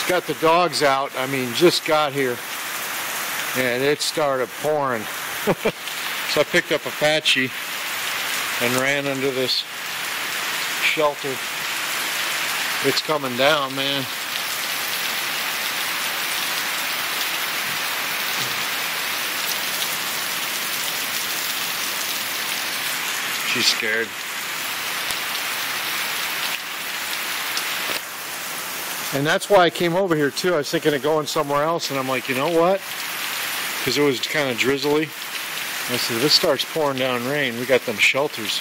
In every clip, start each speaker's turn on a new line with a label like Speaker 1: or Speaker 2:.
Speaker 1: got the dogs out. I mean, just got here and it started pouring. So I picked up Apache and ran under this shelter. It's coming down, man. She's scared. And that's why I came over here too. I was thinking of going somewhere else, and I'm like, you know what? Because it was kind of drizzly. I said, this starts pouring down rain. We got them shelters.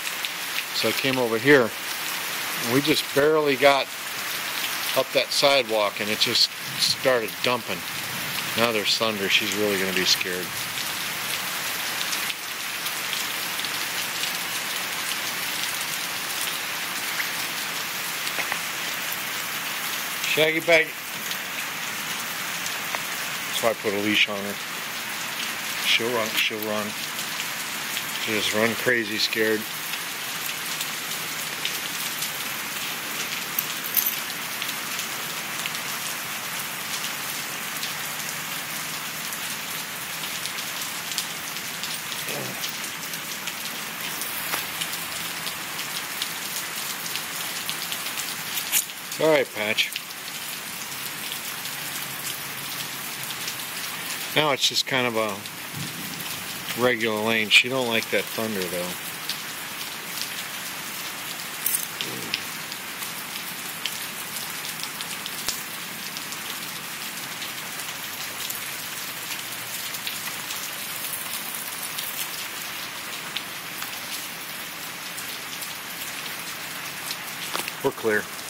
Speaker 1: So I came over here. And we just barely got up that sidewalk, and it just started dumping. Now there's thunder. She's really going to be scared. Shaggy bag. So I put a leash on her. She'll run. She'll run. She'll just run crazy, scared. All right, Patch. Now it's just kind of a regular lane. She don't like that thunder though. We're clear.